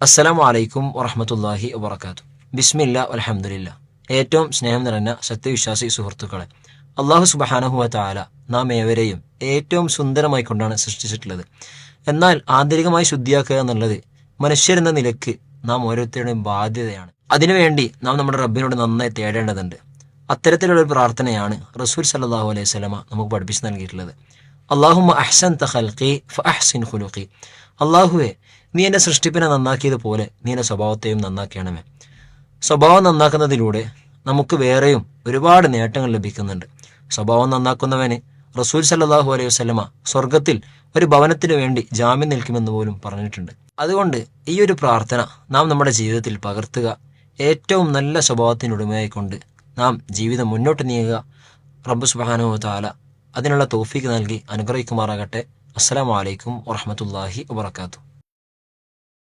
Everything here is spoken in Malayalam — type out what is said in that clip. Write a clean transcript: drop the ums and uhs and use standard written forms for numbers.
അസ്സലാമു അലൈക്കും വറഹ്മത്തുള്ളാഹി വബറകാതുഹു. ബിസ്മില്ലാ വൽഹംദുലില്ലാ. ഏറ്റവും സ്നേഹം നിറഞ്ഞ സത്യവിശ്വാസി സുഹൃത്തുക്കളെ, അള്ളാഹു സുബ്ഹാനഹു വ തആല നാം ഏവരെയും ഏറ്റവും സുന്ദരമായി കൊണ്ടാണ് സൃഷ്ടിച്ചിട്ടുള്ളത്. എന്നാൽ ആന്തരികമായി ശുദ്ധിയാക്കുക എന്നുള്ളത് മനുഷ്യരെന്ന നിലയ്ക്ക് നാം ഓരോരുത്തരുടെയും ബാധ്യതയാണ്. അതിനുവേണ്ടി നാം നമ്മുടെ റബ്ബിനോട് നന്നായി തേടേണ്ടതുണ്ട്. അത്തരത്തിലുള്ള ഒരു പ്രാർത്ഥനയാണ് റസൂൽ സല്ലല്ലാഹു അലൈഹി വസല്ലമ നമുക്ക് പഠിപ്പിച്ചു നൽകിയിട്ടുള്ളത്. അല്ലാഹുമ്മ അഹ്സൻത ഖൽഖി ഫഅഹ്സിൻ ഖുലുഖി. അള്ളാഹുവെ, നീ എൻ്റെ സൃഷ്ടിപ്പിനെ നന്നാക്കിയതുപോലെ നീ എൻ്റെ സ്വഭാവത്തെയും നന്നാക്കണമേ. സ്വഭാവം നന്നാക്കുന്നതിലൂടെ നമുക്ക് വേറെയും ഒരുപാട് നേട്ടങ്ങൾ ലഭിക്കുന്നുണ്ട്. സ്വഭാവം നന്നാക്കുന്നവന് റസൂൽ സല്ലല്ലാഹു അലൈഹി വസല്ലമ സ്വർഗത്തിൽ ഒരു ഭവനത്തിന് വേണ്ടി ജാമ്യം നിൽക്കുമെന്ന് പോലും പറഞ്ഞിട്ടുണ്ട്. അതുകൊണ്ട് ഈ ഒരു പ്രാർത്ഥന നാം നമ്മുടെ ജീവിതത്തിൽ പകർത്തുക. ഏറ്റവും നല്ല സ്വഭാവത്തിനുടമയായിക്കൊണ്ട് നാം ജീവിതം മുന്നോട്ട് നീങ്ങുക. റബ്ബ് സുബ്ഹാനഹു വ തആല അതിനുള്ള തൗഫീഖ് നൽകി അനുഗ്രഹിക്കുമാറാകട്ടെ. അസ്സലാമു അലൈക്കും വറഹ്മത്തുള്ളാഹി വബറകാതുഹു.